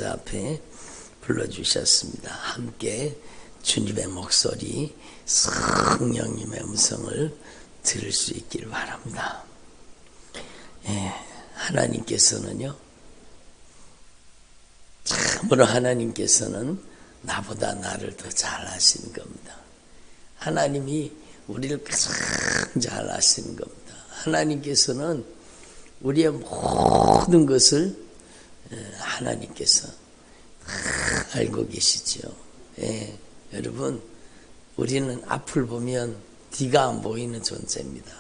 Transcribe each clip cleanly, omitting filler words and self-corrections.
앞에 불러주셨습니다. 함께 주님의 목소리, 성령님의 음성을 들을 수 있기를 바랍니다. 하나님께서는요, 참으로 하나님께서는 나보다 나를 더 잘 아시는 겁니다. 하나님이 우리를 가장 잘 아시는 겁니다. 하나님께서는 우리의 모든 것을 하나님께서 알고 계시죠. 여러분, 우리는 앞을 보면 뒤가 안 보이는 존재입니다.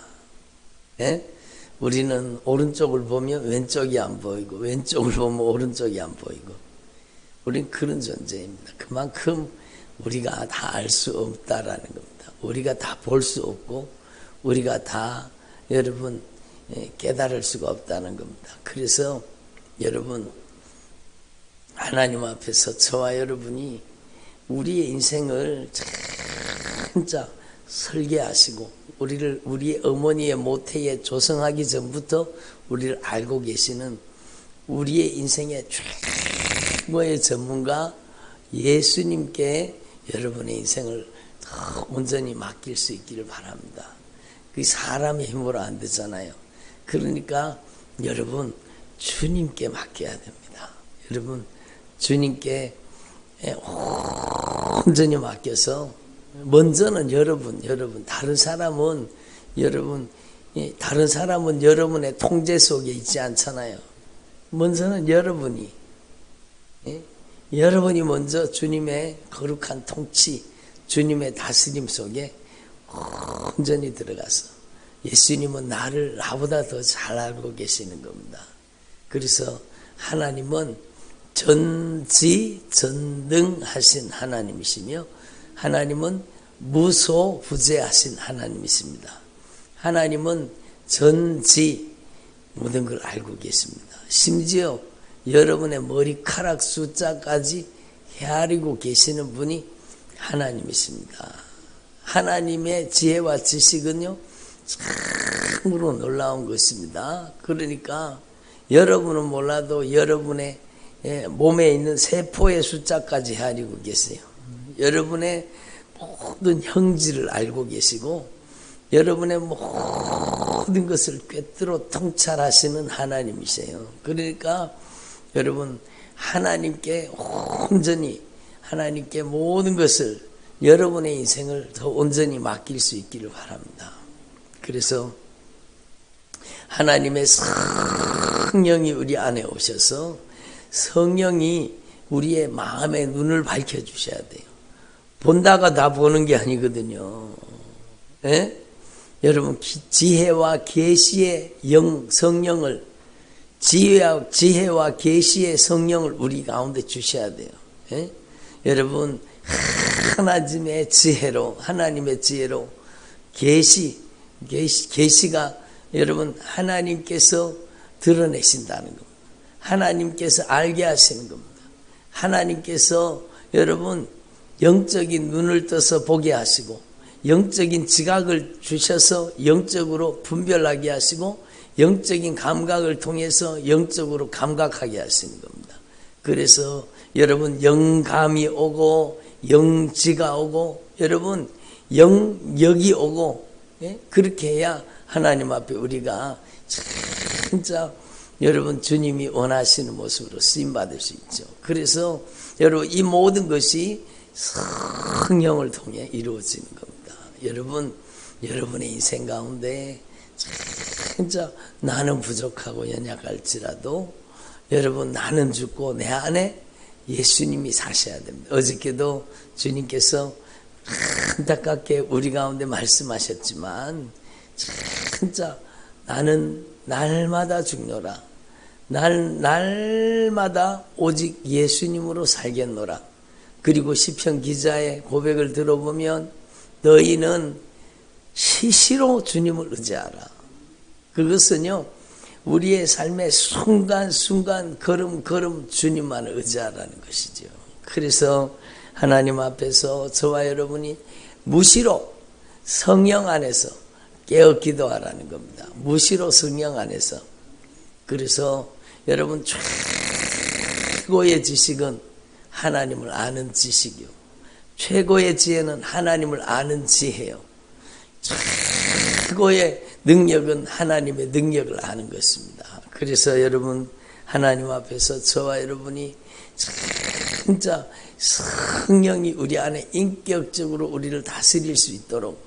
우리는 오른쪽을 보면 왼쪽이 안 보이고, 왼쪽을 보면 오른쪽이 안 보이고, 우리는 그런 존재입니다. 그만큼 우리가 다 알 수 없다라는 겁니다. 우리가 다 볼 수 없고, 우리가 다 여러분 깨달을 수가 없다는 겁니다. 그래서 여러분, 하나님 앞에서 저와 여러분이 우리의 인생을 진짜 설계하시고 우리의 어머니의 모태에 조성하기 전부터 우리를 알고 계시는 우리의 인생의 최고의 전문가 예수님께 여러분의 인생을 더 온전히 맡길 수 있기를 바랍니다. 그게 사람의 힘으로 안 되잖아요. 그러니까 여러분, 주님께 맡겨야 됩니다. 여러분, 주님께 온전히 맡겨서, 먼저는 여러분, 다른 사람은 여러분의 통제 속에 있지 않잖아요. 먼저는 여러분이 먼저 주님의 거룩한 통치, 주님의 다스림 속에 온전히 들어가서, 예수님은 나보다 더 잘 알고 계시는 겁니다. 그래서 하나님은 전지전능하신 하나님이시며, 하나님은 무소부재하신 하나님이십니다. 하나님은 모든 걸 알고 계십니다. 심지어 여러분의 머리카락 숫자까지 헤아리고 계시는 분이 하나님이십니다. 하나님의 지혜와 지식은요, 참으로 놀라운 것입니다. 그러니까 여러분은 몰라도 여러분의 몸에 있는 세포의 숫자까지 헤아리고 계세요. 여러분의 모든 형질을 알고 계시고, 여러분의 모든 것을 꿰뚫어 통찰하시는 하나님이세요. 그러니까 여러분, 하나님께 온전히, 하나님께 모든 것을, 여러분의 인생을 더 온전히 맡길 수 있기를 바랍니다. 그래서 하나님의 성령이 우리 안에 오셔서, 성령이 우리의 마음의 눈을 밝혀주셔야 돼요. 본다가 다 보는 게 아니거든요. 여러분, 지혜와 계시의 성령을, 지혜와 계시의 성령을 우리 가운데 주셔야 돼요. 여러분, 하나님의 지혜로 계시가 여러분, 하나님께서 드러내신다는 겁니다. 하나님께서 알게 하시는 겁니다. 하나님께서 여러분 영적인 눈을 떠서 보게 하시고, 영적인 지각을 주셔서 영적으로 분별하게 하시고, 영적인 감각을 통해서 영적으로 감각하게 하시는 겁니다. 그래서 여러분, 영감이 오고 영지가 오고, 여러분 영역이 오고, 그렇게 해야 하나님 앞에 우리가 진짜 여러분 주님이 원하시는 모습으로 쓰임받을 수 있죠. 그래서 여러분, 이 모든 것이 성령을 통해 이루어지는 겁니다. 여러분의 인생 가운데 진짜 나는 부족하고 연약할지라도, 여러분, 나는 죽고 내 안에 예수님이 사셔야 됩니다. 어저께도 주님께서 안타깝게 우리 가운데 말씀하셨지만, 진짜 나는 날마다 죽노라, 날마다 오직 예수님으로 살겠노라. 그리고 시편 기자의 고백을 들어보면, 너희는 시시로 주님을 의지하라. 그것은요, 우리의 삶의 순간순간 걸음걸음 주님만을 의지하라는 것이죠. 그래서 하나님 앞에서 저와 여러분이 무시로 성령 안에서 깨어 기도하라는 겁니다. 무시로 성령 안에서. 그래서 여러분, 최고의 지식은 하나님을 아는 지식이요. 최고의 지혜는 하나님을 아는 지혜요. 최고의 능력은 하나님의 능력을 아는 것입니다. 그래서 여러분, 하나님 앞에서 저와 여러분이 진짜 성령이 우리 안에 인격적으로 우리를 다스릴 수 있도록,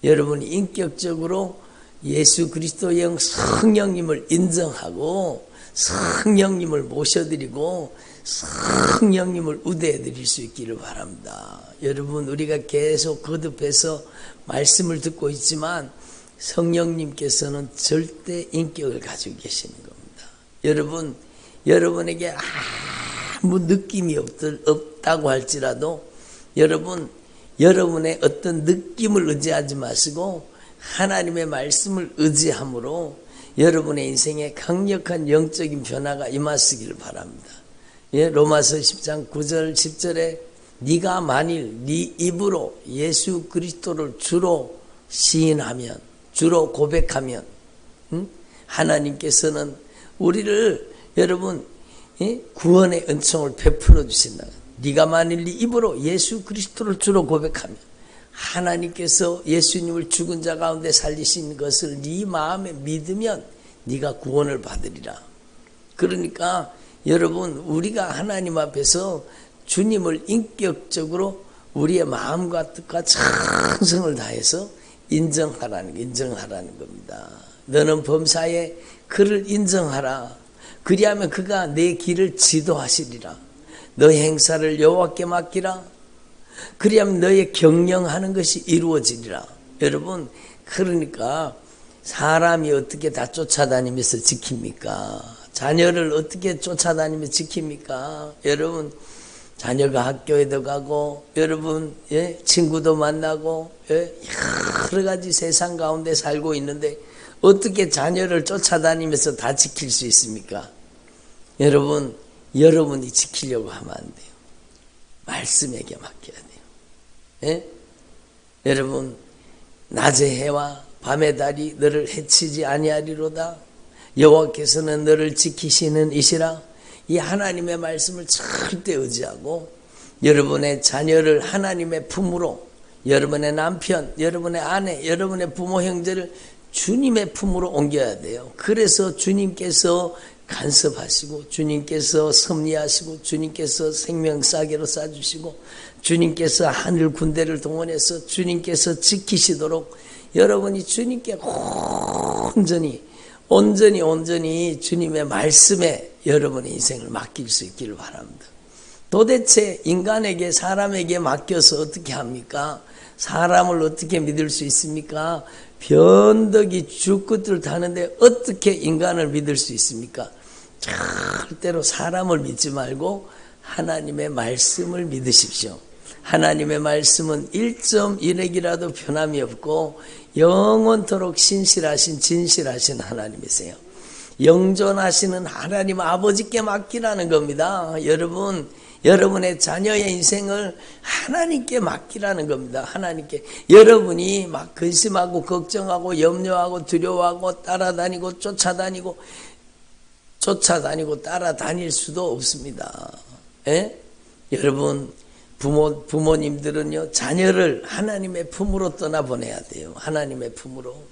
여러분이 인격적으로 예수 그리스도의 영 성령님을 인정하고 성령님을 모셔드리고 성령님을 우대해 드릴 수 있기를 바랍니다. 여러분, 우리가 계속 거듭해서 말씀을 듣고 있지만 성령님께서는 절대 인격을 가지고 계시는 겁니다. 여러분에게 아무 느낌이 없다고 할지라도 여러분의 어떤 느낌을 의지하지 마시고 하나님의 말씀을 의지함으로 여러분의 인생에 강력한 영적인 변화가 임하시기를 바랍니다. 예, 로마서 10장 9절 10절에 네가 만일 네 입으로 예수 그리스도를 주로 시인하면, 주로 고백하면, 하나님께서는 우리를 여러분 구원의 은총을 베풀어 주신다. 네가 만일 네 입으로 예수 그리스도를 주로 고백하면, 하나님께서 예수님을 죽은 자 가운데 살리신 것을 네 마음에 믿으면 네가 구원을 받으리라. 그러니까 여러분, 우리가 하나님 앞에서 주님을 인격적으로 우리의 마음과 뜻과 정성을 다해서 인정하라는 겁니다. 너는 범사에 그를 인정하라. 그리하면 그가 내 길을 지도하시리라. 너의 행사를 여호와께 맡기라. 그리하면 너의 경영하는 것이 이루어지리라. 여러분, 그러니까 사람이 어떻게 다 쫓아다니면서 지킵니까? 자녀를 어떻게 쫓아다니면서 지킵니까? 여러분, 자녀가 학교에도 가고, 여러분, 친구도 만나고, 여러 가지 세상 가운데 살고 있는데 어떻게 자녀를 쫓아다니면서 다 지킬 수 있습니까? 여러분이 지키려고 하면 안 돼요. 말씀에게 맡겨야 돼요. 여러분, 낮의 해와 밤의 달이 너를 해치지 아니하리로다. 여호와께서는 너를 지키시는 이시라. 이 하나님의 말씀을 절대 의지하고 여러분의 자녀를 하나님의 품으로, 여러분의 남편, 여러분의 아내, 여러분의 부모 형제를 주님의 품으로 옮겨야 돼요. 그래서 주님께서 간섭하시고, 주님께서 섭리하시고, 주님께서 생명싸개로 쏴주시고, 주님께서 하늘 군대를 동원해서 주님께서 지키시도록 여러분이 주님께 온전히 주님의 말씀에 여러분의 인생을 맡길 수 있기를 바랍니다. 도대체 인간에게, 사람에게 맡겨서 어떻게 합니까? 사람을 어떻게 믿을 수 있습니까? 변덕이 주끝을 타는데 어떻게 인간을 믿을 수 있습니까? 절대로 사람을 믿지 말고 하나님의 말씀을 믿으십시오. 하나님의 말씀은 1.1핵이라도 변함이 없고 영원토록 진실하신 하나님이세요. 영존하시는 하나님 아버지께 맡기라는 겁니다. 여러분의 자녀의 인생을 하나님께 맡기라는 겁니다. 하나님께. 여러분이 막 근심하고 걱정하고 염려하고 두려워하고 따라다니고 쫓아다니고 따라다닐 수도 없습니다. 여러분, 부모님들은요, 자녀를 하나님의 품으로 떠나보내야 돼요. 하나님의 품으로.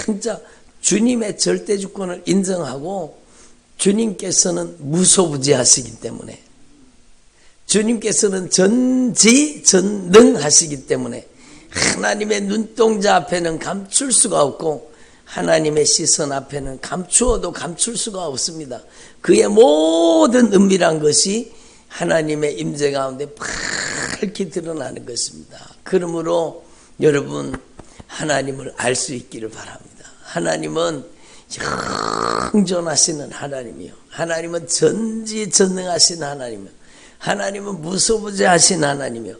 진짜 주님의 절대 주권을 인정하고, 주님께서는 무소부지하시기 때문에, 주님께서는 전지전능하시기 때문에 하나님의 눈동자 앞에는 감출 수가 없고 하나님의 시선 앞에는 감추어도 감출 수가 없습니다. 그의 모든 은밀한 것이 하나님의 임재 가운데 밝히 드러나는 것입니다. 그러므로 여러분, 하나님을 알 수 있기를 바랍니다. 하나님은 영존하시는 하나님이요, 하나님은 전지전능하신 하나님이요, 하나님은 무소부지하신 하나님이요,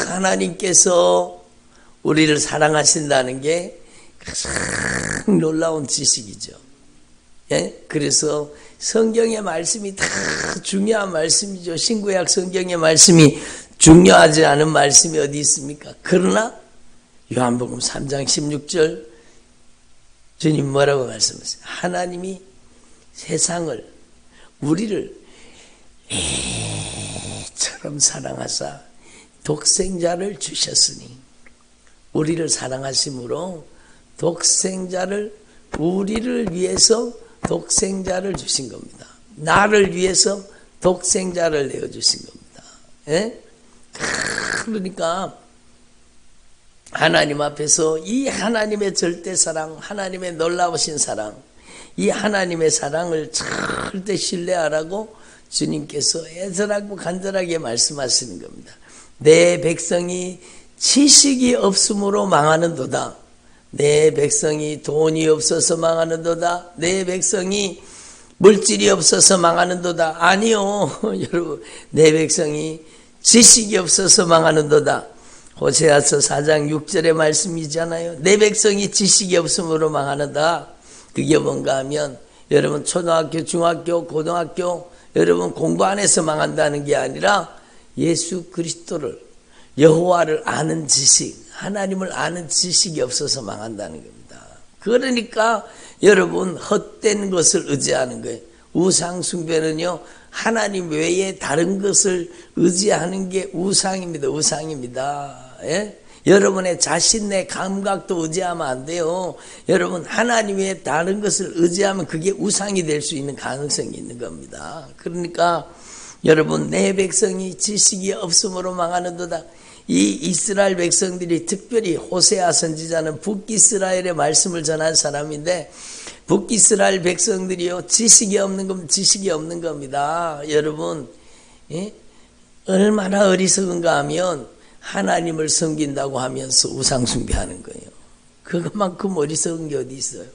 하나님께서 우리를 사랑하신다는 게 가장 놀라운 지식이죠. 그래서 성경의 말씀이 다 중요한 말씀이죠. 신구약 성경의 말씀이 중요하지 않은 말씀이 어디 있습니까? 그러나 요한복음 3장 16절 주님 뭐라고 말씀하세요? 하나님이 세상을, 우리를 애처럼 사랑하사 독생자를 주셨으니, 우리를 사랑하심으로 우리를 위해서 독생자를 주신 겁니다. 나를 위해서 독생자를 내어주신 겁니다. 예? 그러니까 하나님 앞에서 이 하나님의 절대 사랑, 하나님의 놀라우신 사랑, 이 하나님의 사랑을 절대 신뢰하라고 주님께서 애절하고 간절하게 말씀하시는 겁니다. 내 백성이 지식이 없으므로 망하는도다. 내 백성이 돈이 없어서 망하는도다. 내 백성이 물질이 없어서 망하는도다. 아니요, 여러분, 내 백성이 지식이 없어서 망하는도다. 호세아서 4장 6절의 말씀이잖아요. 내 백성이 지식이 없으므로 망하는다. 그게 뭔가 하면 여러분 초등학교, 중학교, 고등학교 여러분 공부 안 해서 망한다는 게 아니라 예수 그리스도를, 여호와를 아는 지식, 하나님을 아는 지식이 없어서 망한다는 겁니다. 그러니까 여러분 헛된 것을 의지하는 거예요. 우상 숭배는요, 하나님 외에 다른 것을 의지하는 게 우상입니다. 우상입니다. 예? 여러분의 자신의 감각도 의지하면 안 돼요. 여러분 하나님 외에 다른 것을 의지하면 그게 우상이 될 수 있는 가능성이 있는 겁니다. 그러니까 여러분, 내 백성이 지식이 없으므로 망하는도다. 이 이스라엘 백성들이, 특별히 호세아 선지자는 북이스라엘의 말씀을 전한 사람인데, 북이스라엘 백성들이요, 지식이 없는 겁니다. 여러분, 예? 얼마나 어리석은가 하면 하나님을 섬긴다고 하면서 우상 숭배하는 거예요. 그것만큼 어리석은 게 어디 있어요?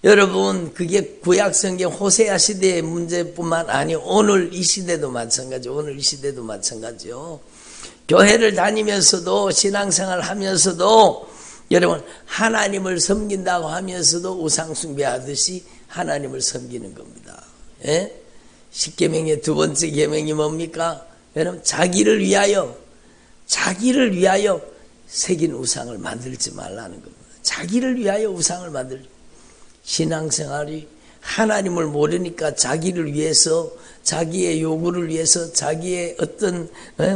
여러분, 그게 구약 성경 호세아 시대의 문제뿐만 아니고 오늘 이 시대도 마찬가지요. 교회를 다니면서도, 신앙생활 하면서도 여러분 하나님을 섬긴다고 하면서도 우상 숭배하듯이 하나님을 섬기는 겁니다. 예? 십계명의 두 번째 계명이 뭡니까? 여러분, 자기를 위하여 새긴 우상을 만들지 말라는 겁니다. 자기를 위하여 우상을 신앙생활이 하나님을 모르니까 자기를 위해서, 자기의 요구를 위해서, 자기의 어떤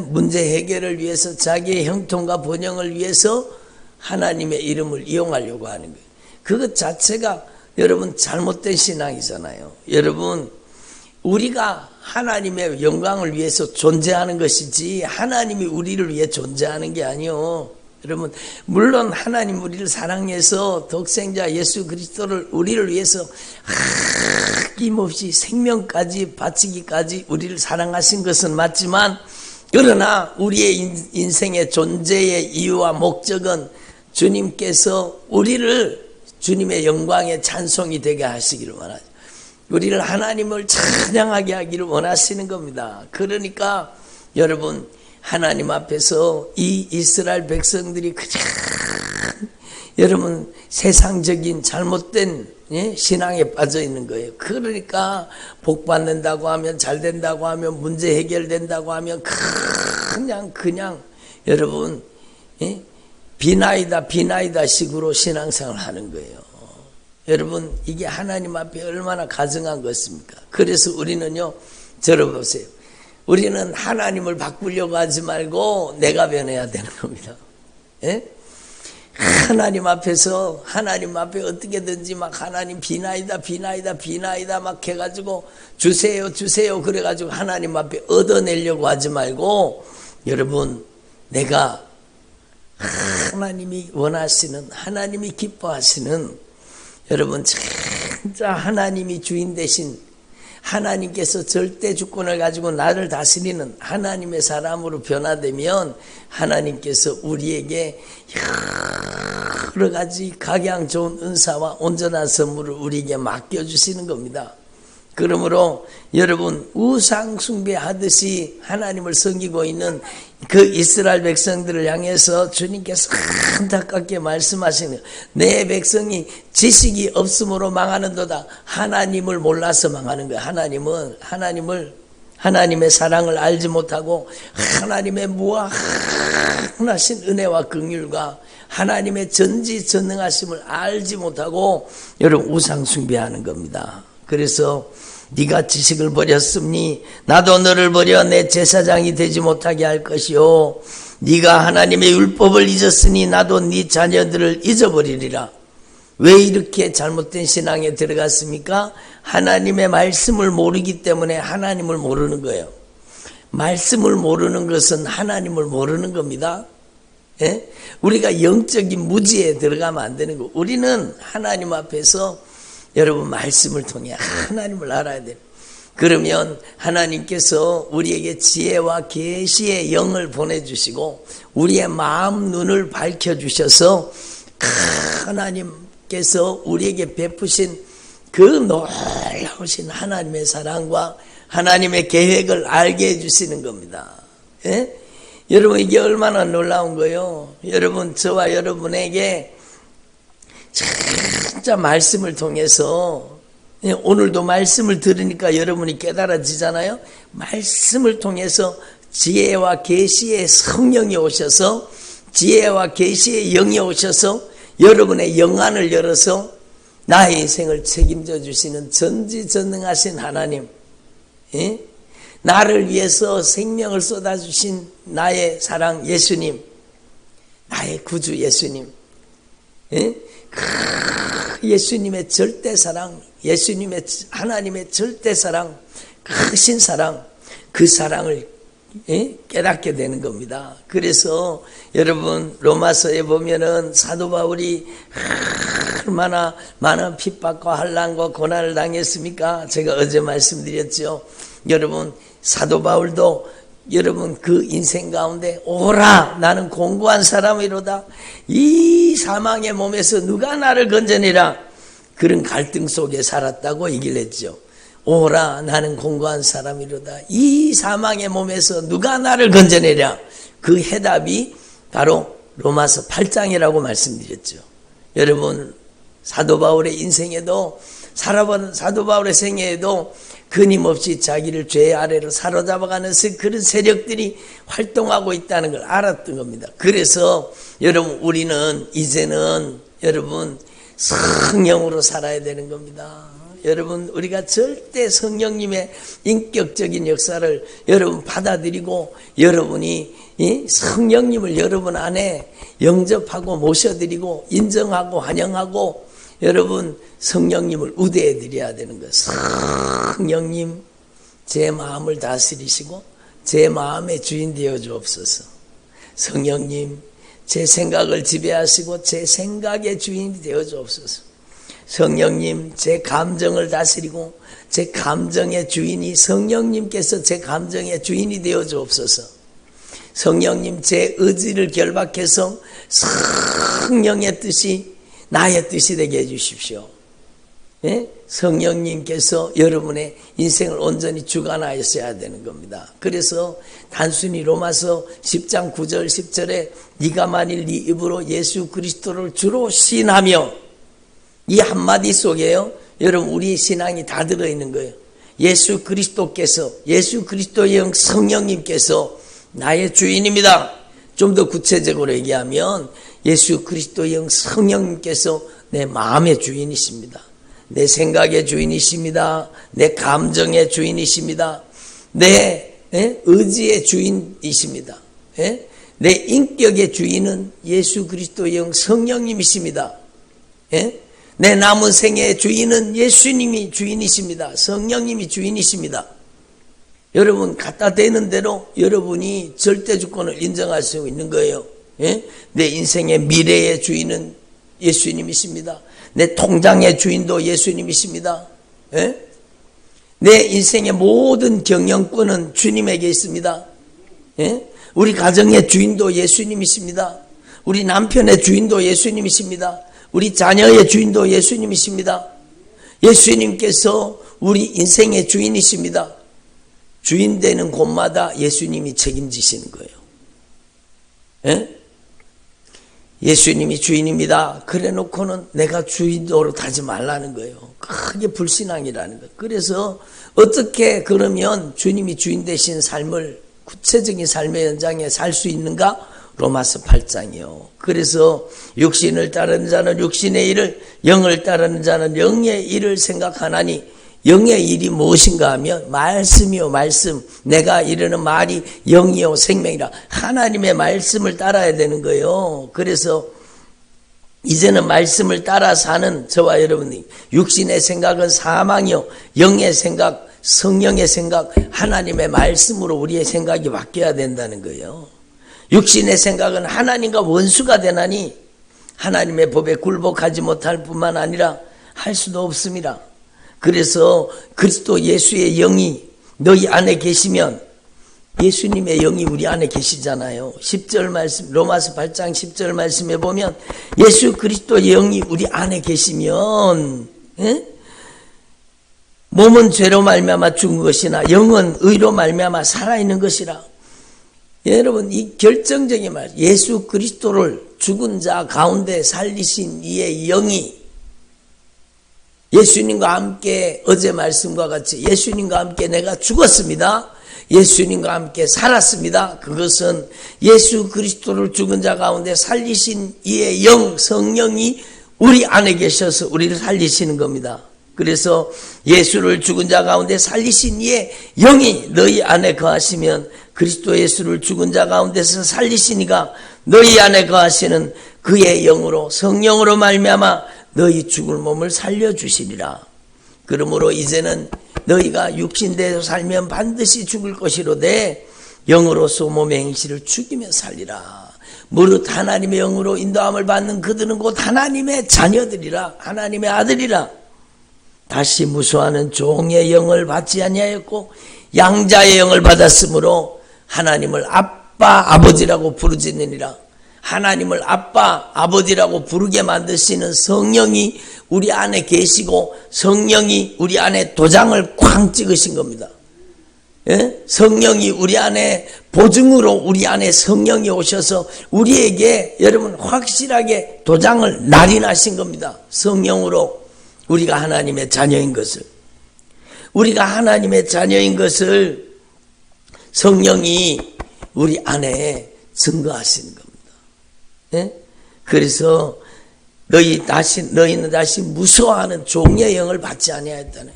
문제 해결을 위해서, 자기의 형통과 번영을 위해서 하나님의 이름을 이용하려고 하는 거예요. 그것 자체가 여러분 잘못된 신앙이잖아요. 여러분, 우리가 하나님의 영광을 위해서 존재하는 것이지 하나님이 우리를 위해 존재하는 게 아니요. 여러분, 물론 하나님 우리를 사랑해서 독생자 예수 그리스도를 우리를 위해서 아낌없이 생명까지 바치기까지 우리를 사랑하신 것은 맞지만, 그러나 우리의 인생의 존재의 이유와 목적은 주님께서 우리를 주님의 영광의 찬송이 되게 하시기를 원하죠. 우리를 하나님을 찬양하게 하기를 원하시는 겁니다. 그러니까 여러분, 하나님 앞에서 이 이스라엘 백성들이 그냥 여러분 세상적인 잘못된 신앙에 빠져 있는 거예요. 그러니까 복 받는다고 하면, 잘 된다고 하면, 문제 해결된다고 하면 그냥 여러분 비나이다 식으로 신앙생활을 하는 거예요. 여러분, 이게 하나님 앞에 얼마나 가증한 것입니까? 그래서 우리는요, 들어보세요. 우리는 하나님을 바꾸려고 하지 말고 내가 변해야 되는 겁니다. 예? 하나님 앞에 어떻게든지 막 하나님 비나이다 막 해가지고 주세요 그래가지고 하나님 앞에 얻어내려고 하지 말고, 여러분, 내가 하나님이 원하시는, 하나님이 기뻐하시는, 여러분 진짜 하나님이 주인 되신, 하나님께서 절대 주권을 가지고 나를 다스리는 하나님의 사람으로 변화되면 하나님께서 우리에게 여러 가지 각양 좋은 은사와 온전한 선물을 우리에게 맡겨주시는 겁니다. 그러므로 여러분, 우상 숭배하듯이 하나님을 섬기고 있는 그 이스라엘 백성들을 향해서 주님께서 안타깝게 말씀하시는 거예요. 내 백성이 지식이 없으므로 망하는도다. 하나님을 몰라서 망하는 거예요. 하나님의 사랑을 알지 못하고 하나님의 무한하신 은혜와 긍휼과 하나님의 전지전능하심을 알지 못하고 여러분 우상 숭배하는 겁니다. 그래서 네가 지식을 버렸으니 나도 너를 버려 내 제사장이 되지 못하게 할 것이요 네가 하나님의 율법을 잊었으니 나도 네 자녀들을 잊어버리리라. 왜 이렇게 잘못된 신앙에 들어갔습니까? 하나님의 말씀을 모르기 때문에 하나님을 모르는 거예요. 말씀을 모르는 것은 하나님을 모르는 겁니다. 예? 우리가 영적인 무지에 들어가면 안 되는 거. 우리는 하나님 앞에서 여러분 말씀을 통해 하나님을 알아야 돼요. 그러면 하나님께서 우리에게 지혜와 계시의 영을 보내주시고 우리의 마음 눈을 밝혀주셔서 하나님께서 우리에게 베푸신 그 놀라우신 하나님의 사랑과 하나님의 계획을 알게 해주시는 겁니다. 예? 여러분 이게 얼마나 놀라운 거예요. 여러분 저와 여러분에게 진짜 말씀을 통해서 오늘도 말씀을 들으니까 여러분이 깨달아지잖아요. 말씀을 통해서 지혜와 계시의 성령이 오셔서 지혜와 계시의 영이 오셔서 여러분의 영안을 열어서 나의 인생을 책임져 주시는 전지전능하신 하나님, 예? 나를 위해서 생명을 쏟아주신 나의 사랑 예수님, 나의 구주 예수님, 예? 예수님의 절대 사랑, 예수님의 하나님의 절대 사랑, 크신 사랑, 그 사랑을 깨닫게 되는 겁니다. 그래서 여러분 로마서에 보면은 사도 바울이 얼마나 많은 핍박과 환난과 고난을 당했습니까? 제가 어제 말씀드렸죠. 여러분 사도 바울도 여러분 그 인생 가운데 오라 나는 공고한 사람이로다 이 사망의 몸에서 누가 나를 건져내라 그런 갈등 속에 살았다고 얘기를 했죠. 오라 나는 공고한 사람이로다 이 사망의 몸에서 누가 나를 건져내랴. 그 해답이 바로 로마서 8장이라고 말씀드렸죠. 여러분 사도 바울의 인생에도 살아본 사도 바울의 생애에도 끊임없이 자기를 죄 아래로 사로잡아가는 그런 세력들이 활동하고 있다는 걸 알았던 겁니다. 그래서 여러분 우리는 이제는 여러분 성령으로 살아야 되는 겁니다. 여러분 우리가 절대 성령님의 인격적인 역사를 여러분 받아들이고 여러분이 성령님을 여러분 안에 영접하고 모셔드리고 인정하고 환영하고 여러분 성령님을 우대해 드려야 되는 거예요. 성령님 제 마음을 다스리시고 제 마음의 주인 되어 주옵소서. 성령님 제 생각을 지배하시고 제 생각의 주인이 되어 주옵소서. 성령님 제 감정을 다스리고 제 감정의 주인이 성령님께서 제 감정의 주인이 되어 주옵소서. 성령님 제 의지를 결박해서 성령의 뜻이 나의 뜻이 되게 해주십시오. 예? 성령님께서 여러분의 인생을 온전히 주관하셔야 되는 겁니다. 그래서 단순히 로마서 10장 9절 10절에 네가 만일 네 입으로 예수 그리스도를 주로 시인하며 이 한마디 속에요 여러분 우리 신앙이 다 들어있는 거예요. 예수 그리스도께서 예수 그리스도의 영 성령님께서 나의 주인입니다. 좀 더 구체적으로 얘기하면 예수 그리스도의 영 성령님께서 내 마음의 주인이십니다. 내 생각의 주인이십니다. 내 감정의 주인이십니다. 내 의지의 주인이십니다. 내 인격의 주인은 예수 그리스도의 영 성령님이십니다. 내 남은 생애의 주인은 예수님이 주인이십니다. 성령님이 주인이십니다. 여러분 갖다 대는 대로 여러분이 절대 주권을 인정할 수 있는 거예요. 내 인생의 미래의 주인은 예수님이십니다. 내 통장의 주인도 예수님이십니다. 내 인생의 모든 경영권은 주님에게 있습니다. 우리 가정의 주인도 예수님이십니다. 우리 남편의 주인도 예수님이십니다. 우리 자녀의 주인도 예수님이십니다. 예수님께서 우리 인생의 주인이십니다. 주인 되는 곳마다 예수님이 책임지시는 거예요. 예수님이 주인입니다. 그래 놓고는 내가 주인 노릇 하지 말라는 거예요. 크게 불신앙이라는 거예요. 그래서 어떻게 그러면 주님이 주인 되신 삶을 구체적인 삶의 현장에 살 수 있는가? 로마서 8장이요. 그래서 육신을 따르는 자는 육신의 일을 영을 따르는 자는 영의 일을 생각하나니 영의 일이 무엇인가 하면 말씀이요 말씀. 내가 이르는 말이 영이요 생명이라. 하나님의 말씀을 따라야 되는 거예요. 그래서 이제는 말씀을 따라 사는 저와 여러분이 육신의 생각은 사망이요 영의 생각, 성령의 생각, 하나님의 말씀으로 우리의 생각이 바뀌어야 된다는 거예요. 육신의 생각은 하나님과 원수가 되나니 하나님의 법에 굴복하지 못할 뿐만 아니라 할 수도 없습니다. 그래서 그리스도 예수의 영이 너희 안에 계시면, 예수님의 영이 우리 안에 계시잖아요. 10절 말씀, 로마서 8장 10절 말씀에 보면 예수 그리스도의 영이 우리 안에 계시면 몸은 죄로 말미암아 죽은 것이나 영은 의로 말미암아 살아있는 것이라. 여러분, 이 결정적인 말, 예수 그리스도를 죽은 자 가운데 살리신 이의 영이 예수님과 함께, 어제 말씀과 같이 예수님과 함께 내가 죽었습니다, 예수님과 함께 살았습니다. 그것은 예수 그리스도를 죽은 자 가운데 살리신 이의 영, 성령이 우리 안에 계셔서 우리를 살리시는 겁니다. 그래서 예수를 죽은 자 가운데 살리신 이의 영이 너희 안에 거하시면 그리스도 예수를 죽은 자 가운데서 살리시니가 너희 안에 거하시는 그의 영으로, 성령으로 말미암아 너희 죽을 몸을 살려주시리라. 그러므로 이제는 너희가 육신대로 살면 반드시 죽을 것이로되 영으로서 몸의 행실을 죽이며 살리라. 무릇 하나님의 영으로 인도함을 받는 그들은 곧 하나님의 자녀들이라, 하나님의 아들이라. 다시 무수하는 종의 영을 받지 아니하였고 양자의 영을 받았으므로 하나님을 아빠 아버지라고 부르짖느니라. 하나님을 아빠 아버지라고 부르게 만드시는 성령이 우리 안에 계시고 성령이 우리 안에 도장을 쾅 찍으신 겁니다. 예? 성령이 우리 안에 보증으로 우리 안에 성령이 오셔서 우리에게 여러분 확실하게 도장을 날인하신 겁니다. 성령으로 우리가 하나님의 자녀인 것을, 우리가 하나님의 자녀인 것을 성령이 우리 안에 증거하시는 겁니다. 예? 그래서 너희는 다시 무서워하는 종의 영을 받지 아니하였다는,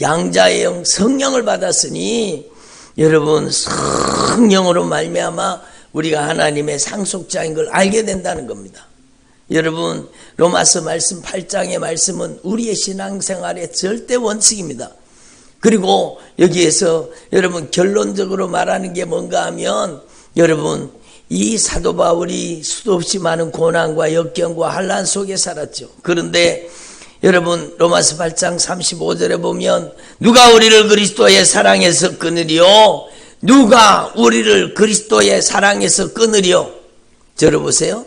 양자의 영 성령을 받았으니 여러분 성령으로 말미암아 우리가 하나님의 상속자인 걸 알게 된다는 겁니다. 여러분, 로마서 말씀 8장의 말씀은 우리의 신앙생활의 절대 원칙입니다. 그리고 여기에서 여러분 결론적으로 말하는 게 뭔가 하면, 여러분 이 사도 바울이 수도 없이 많은 고난과 역경과 환난 속에 살았죠. 그런데 여러분 로마서 8장 35절에 보면 누가 우리를 그리스도의 사랑에서 끊으리요? 누가 우리를 그리스도의 사랑에서 끊으리요? 들어보세요.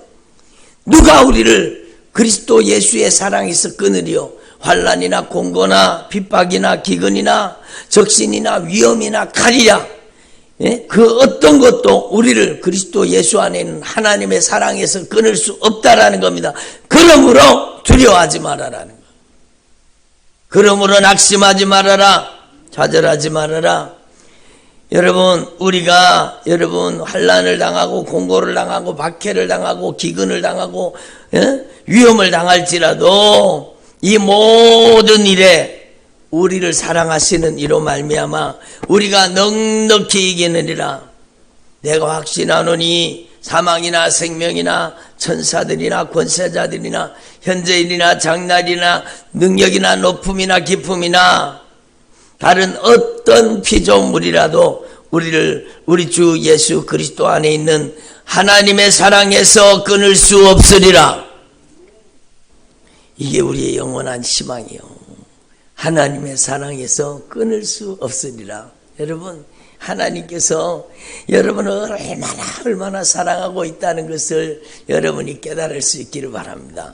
누가 우리를 그리스도 예수의 사랑에서 끊으리요? 환난이나 공고나 핍박이나 기근이나 적신이나 위험이나 칼이야. 예? 그 어떤 것도 우리를 그리스도 예수 안에 있는 하나님의 사랑에서 끊을 수 없다라는 겁니다. 그러므로 두려워하지 말아라는 거예요. 그러므로 낙심하지 말아라, 좌절하지 말아라. 여러분, 우리가 환난을 당하고 공고를 당하고 박해를 당하고 기근을 당하고 위험을 당할지라도 이 모든 일에 우리를 사랑하시는 이로 말미암아 우리가 넉넉히 이기느니라. 내가 확신하노니 사망이나 생명이나 천사들이나 권세자들이나 현재일이나 장날이나 능력이나 높음이나 깊음이나 다른 어떤 피조물이라도 우리를 우리 주 예수 그리스도 안에 있는 하나님의 사랑에서 끊을 수 없으리라. 이게 우리의 영원한 희망이요. 하나님의 사랑에서 끊을 수 없으리라. 여러분, 하나님께서 여러분을 얼마나 사랑하고 있다는 것을 여러분이 깨달을 수 있기를 바랍니다.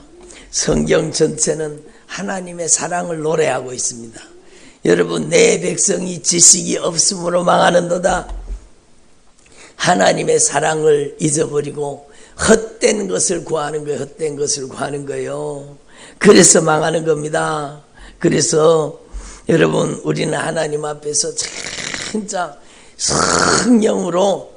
성경 전체는 하나님의 사랑을 노래하고 있습니다. 여러분, 내 백성이 지식이 없음으로 망하는도다. 하나님의 사랑을 잊어버리고 헛된 것을 구하는 거예요. 헛된 것을 구하는 거예요. 그래서 망하는 겁니다. 그래서 여러분, 우리는 하나님 앞에서 진짜 성령으로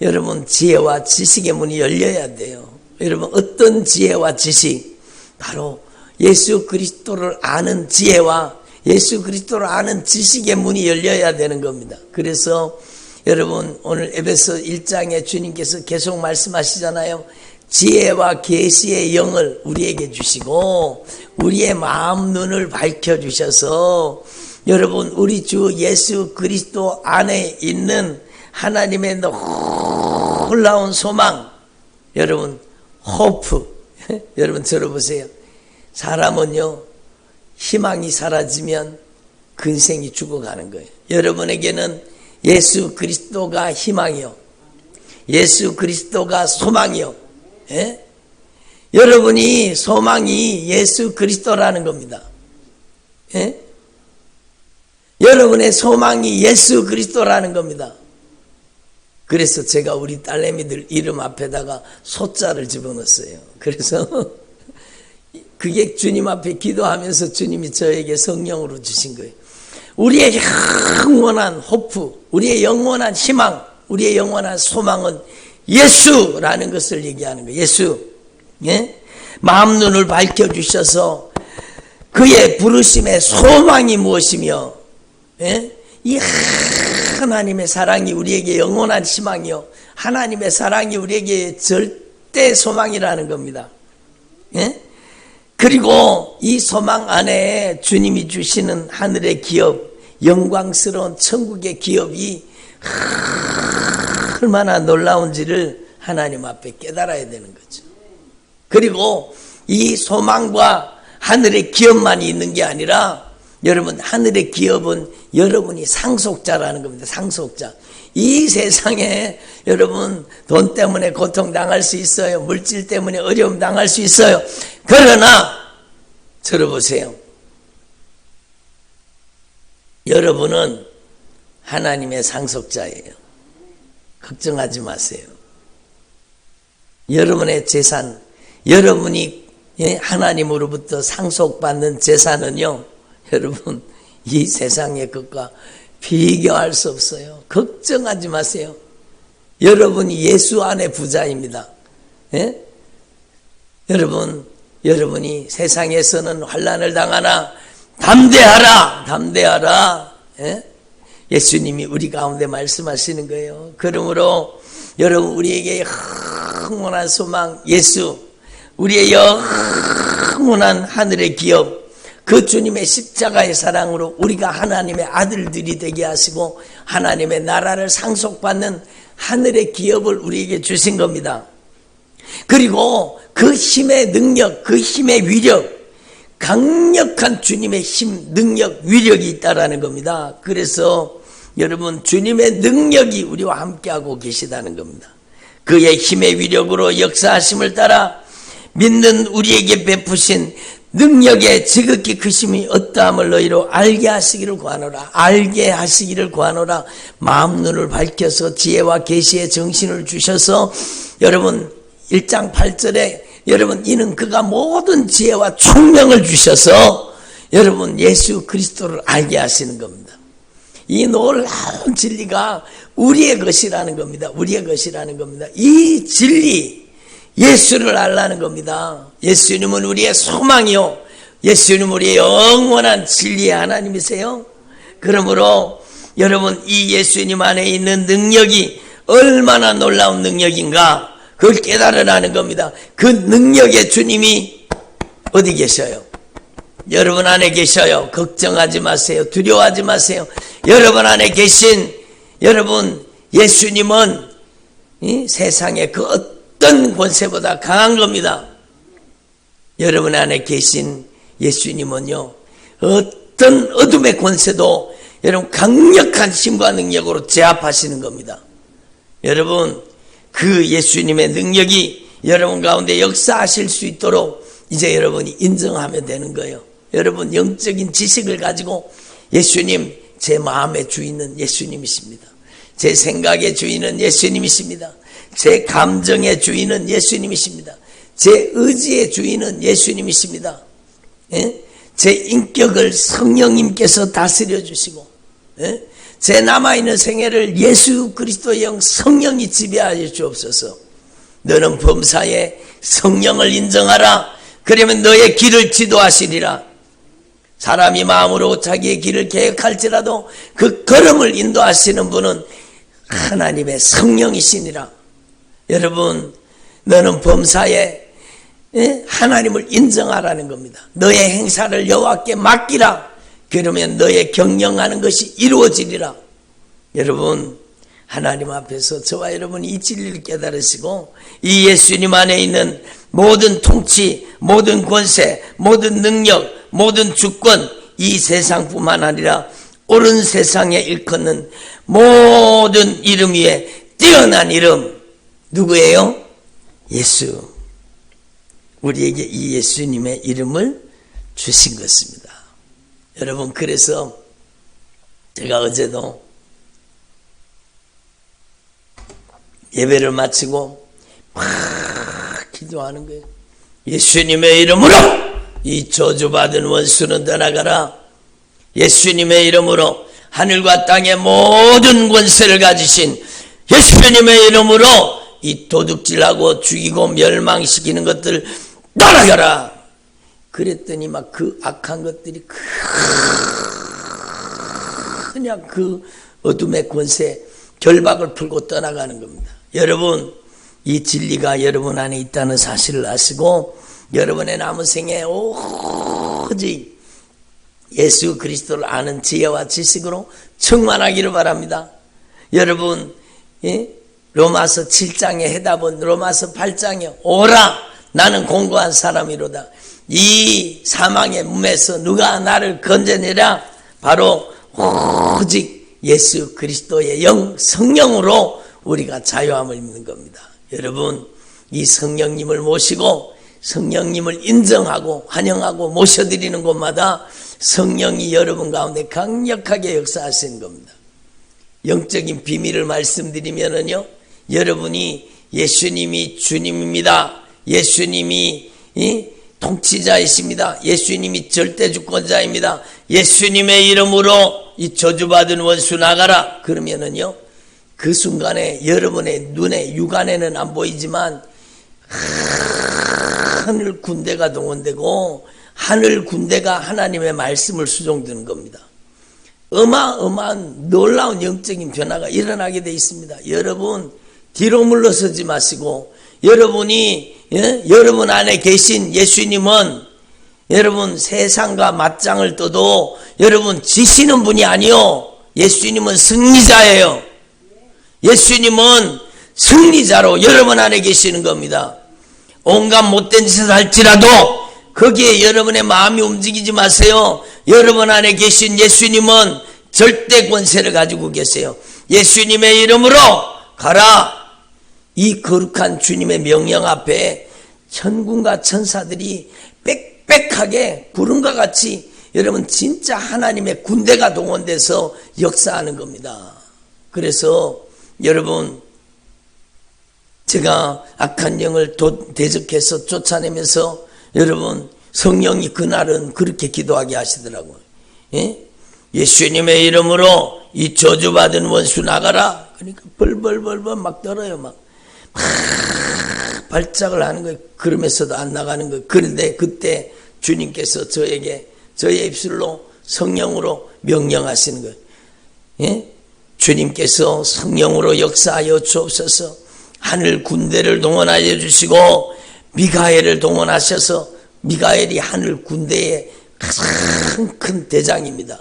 여러분 지혜와 지식의 문이 열려야 돼요. 여러분, 어떤 지혜와 지식? 바로 예수 그리스도를 아는 지혜와 예수 그리스도를 아는 지식의 문이 열려야 되는 겁니다. 그래서 여러분 오늘 에베소 1장에 주님께서 계속 말씀하시잖아요. 지혜와 계시의 영을 우리에게 주시고 우리의 마음 눈을 밝혀주셔서 여러분 우리 주 예수 그리스도 안에 있는 하나님의 놀라운 소망, 여러분 호프, 여러분 들어보세요. 사람은요 희망이 사라지면 근생이 죽어가는 거예요. 여러분에게는 예수 그리스도가 희망이요, 예수 그리스도가 소망이요. 예? 여러분이 소망이 예수 그리스도라는 겁니다. 예? 여러분의 소망이 예수 그리스도라는 겁니다. 그래서 제가 우리 딸내미들 이름 앞에다가 소자를 집어넣었어요. 그래서 그게 주님 앞에 기도하면서 주님이 저에게 성령으로 주신 거예요. 우리의 영원한 호프, 우리의 영원한 희망, 우리의 영원한 소망은 예수라는 것을 얘기하는 거예요. 예수. 예? 마음 눈을 밝혀주셔서 그의 부르심의 소망이 무엇이며, 예? 이 하나님의 사랑이 우리에게 영원한 희망이요, 하나님의 사랑이 우리에게 절대 소망이라는 겁니다. 예? 그리고 이 소망 안에 주님이 주시는 하늘의 기업, 영광스러운 천국의 기업이 얼마나 놀라운지를 하나님 앞에 깨달아야 되는 거죠. 그리고 이 소망과 하늘의 기업만이 있는 게 아니라 여러분 하늘의 기업은 여러분이 상속자라는 겁니다. 상속자. 이 세상에 여러분 돈 때문에 고통당할 수 있어요. 물질 때문에 어려움 당할 수 있어요. 그러나 들어보세요. 여러분은 하나님의 상속자예요. 걱정하지 마세요. 여러분의 재산, 여러분이 하나님으로부터 상속받는 재산은요, 여러분 이 세상의 것과 비교할 수 없어요. 걱정하지 마세요. 여러분이 예수 안에 부자입니다. 예? 여러분이 세상에서는 환난을 당하나 담대하라, 담대하라. 예? 예수님이 우리 가운데 말씀하시는 거예요. 그러므로 여러분 우리에게 영원한 소망 예수, 우리의 영원한 하늘의 기업, 그 주님의 십자가의 사랑으로 우리가 하나님의 아들들이 되게 하시고 하나님의 나라를 상속받는 하늘의 기업을 우리에게 주신 겁니다. 그리고 그 힘의 능력, 그 힘의 위력, 강력한 주님의 힘, 능력, 위력이 있다라는 겁니다. 그래서 여러분 주님의 능력이 우리와 함께하고 계시다는 겁니다. 그의 힘의 위력으로 역사하심을 따라 믿는 우리에게 베푸신 능력의 지극히 크심이 어떠함을 너희로 알게 하시기를 구하노라. 알게 하시기를 구하노라. 마음 눈을 밝혀서 지혜와 계시의 정신을 주셔서 여러분 1장 8절에 여러분 이는 그가 모든 지혜와 총명을 주셔서 여러분 예수 그리스도를 알게 하시는 겁니다. 이 놀라운 진리가 우리의 것이라는 겁니다. 우리의 것이라는 겁니다. 이 진리 예수를 알라는 겁니다. 예수님은 우리의 소망이요, 예수님은 우리의 영원한 진리의 하나님이세요. 그러므로 여러분 이 예수님 안에 있는 능력이 얼마나 놀라운 능력인가 그걸 깨달으라는 겁니다. 그 능력의 주님이 어디 계셔요? 여러분 안에 계셔요. 걱정하지 마세요. 두려워하지 마세요. 여러분 안에 계신 여러분 예수님은 이 세상의 그 어떤 권세보다 강한 겁니다. 여러분 안에 계신 예수님은요, 어떤 어둠의 권세도 여러분 강력한 힘과 능력으로 제압하시는 겁니다. 여러분 그 예수님의 능력이 여러분 가운데 역사하실 수 있도록 이제 여러분이 인정하면 되는 거예요. 여러분 영적인 지식을 가지고 예수님, 제 마음의 주인은 예수님이십니다. 제 생각의 주인은 예수님이십니다. 제 감정의 주인은 예수님이십니다. 제 의지의 주인은 예수님이십니다. 예? 제 인격을 성령님께서 다스려 주시고, 예? 제 남아있는 생애를 예수 그리스도의 영 성령이 지배하여 주옵소서. 너는 범사에 성령을 인정하라. 그러면 너의 길을 지도하시리라. 사람이 마음으로 자기의 길을 계획할지라도 그 걸음을 인도하시는 분은 하나님의 성령이시니라. 여러분, 너는 범사에 하나님을 인정하라는 겁니다. 너의 행사를 여호와께 맡기라. 그러면 너의 경영하는 것이 이루어지리라. 여러분, 하나님 앞에서 저와 여러분이 이 진리를 깨달으시고 이 예수님 안에 있는 모든 통치, 모든 권세, 모든 능력, 모든 주권, 이 세상뿐만 아니라 옳은 세상에 일컫는 모든 이름 위에 뛰어난 이름, 누구예요? 예수. 우리에게 이 예수님의 이름을 주신 것입니다. 여러분, 그래서 제가 어제도 예배를 마치고 막 기도하는 거예요. 예수님의 이름으로 이 저주받은 원수는 떠나가라. 예수님의 이름으로 하늘과 땅의 모든 권세를 가지신 예수님의 이름으로 이 도둑질하고 죽이고 멸망시키는 것들 떠나가라. 그랬더니 막 그 악한 것들이 그냥 그 어둠의 권세 결박을 풀고 떠나가는 겁니다. 여러분, 이 진리가 여러분 안에 있다는 사실을 아시고 여러분의 남은 생에 오직 예수 그리스도를 아는 지혜와 지식으로 충만하기를 바랍니다. 여러분, 로마서 7장의 해답은 로마서 8장에 오라 나는 공고한 사람이로다. 이 사망의 몸에서 누가 나를 건져내랴? 바로 오직 예수 그리스도의 영 성령으로 우리가 자유함을 입는 겁니다. 여러분, 이 성령님을 모시고 성령님을 인정하고 환영하고 모셔드리는 곳마다 성령이 여러분 가운데 강력하게 역사하시는 겁니다. 영적인 비밀을 말씀드리면은요, 여러분이 예수님이 주님입니다. 예수님이 통치자이십니다. 예수님이 절대주권자입니다. 예수님의 이름으로 이 저주받은 원수 나가라. 그러면은요, 그 순간에 여러분의 눈에 육안에는 안 보이지만 하늘 군대가 동원되고 하늘 군대가 하나님의 말씀을 수종드는 겁니다. 어마어마한 놀라운 영적인 변화가 일어나게 되어 있습니다. 여러분, 뒤로 물러서지 마시고 여러분이 여러분 안에 계신 예수님은 여러분 세상과 맞짱을 떠도 여러분 지시는 분이 아니요, 예수님은 승리자예요. 예수님은 승리자로 여러분 안에 계시는 겁니다. 온갖 못된 짓을 할지라도 거기에 여러분의 마음이 움직이지 마세요. 여러분 안에 계신 예수님은 절대 권세를 가지고 계세요. 예수님의 이름으로 가라. 이 거룩한 주님의 명령 앞에 천군과 천사들이 빽빽하게 구름과 같이 여러분 진짜 하나님의 군대가 동원돼서 역사하는 겁니다. 그래서 여러분, 제가 악한 영을 대적해서 쫓아내면서 여러분 성령이 그날은 그렇게 기도하게 하시더라고요. 예수님의 이름으로 이 저주받은 원수 나가라. 그러니까 벌벌벌벌 막 떨어요. 막 발작을 하는 거예요. 그러면서도 안 나가는 거예요. 그런데 그때 주님께서 저에게 저의 입술로 성령으로 명령하시는 거예요. 주님께서 성령으로 역사하여 주옵소서. 하늘 군대를 동원하여 주시고 미가엘을 동원하셔서, 미가엘이 하늘 군대의 가장 큰 대장입니다.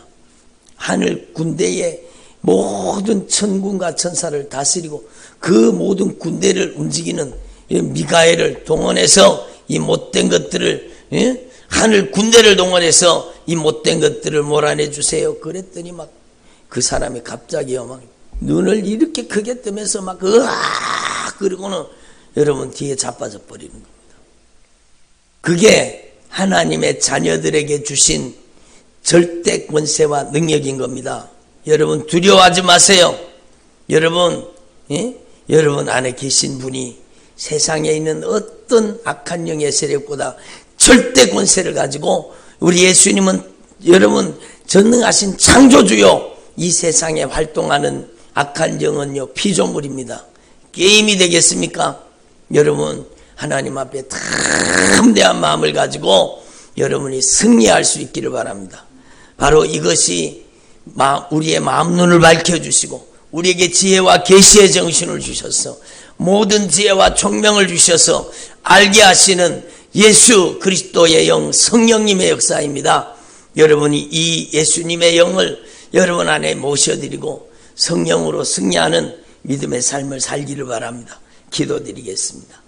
하늘 군대의 모든 천군과 천사를 다스리고 그 모든 군대를 움직이는 미가엘을 동원해서 이 못된 것들을, 하늘 군대를 동원해서 이 못된 것들을 몰아내 주세요. 그랬더니 막 그 사람이 갑자기요, 막 눈을 이렇게 크게 뜨면서 막 으악 그러고는 여러분 뒤에 자빠져 버리는 겁니다. 그게 하나님의 자녀들에게 주신 절대 권세와 능력인 겁니다. 여러분 두려워하지 마세요. 여러분, 여러분 안에 계신 분이 세상에 있는 어떤 악한 영의 세력보다 절대 권세를 가지고, 우리 예수님은 여러분 전능하신 창조주요, 이 세상에 활동하는 악한 영은요 피조물입니다. 게임이 되겠습니까? 여러분 하나님 앞에 담대한 마음을 가지고 여러분이 승리할 수 있기를 바랍니다. 바로 이것이 우리의 마음 눈을 밝혀주시고 우리에게 지혜와 계시의 정신을 주셔서 모든 지혜와 총명을 주셔서 알게 하시는 예수 그리스도의 영 성령님의 역사입니다. 여러분이 이 예수님의 영을 여러분 안에 모셔드리고 성령으로 승리하는 믿음의 삶을 살기를 바랍니다. 기도드리겠습니다.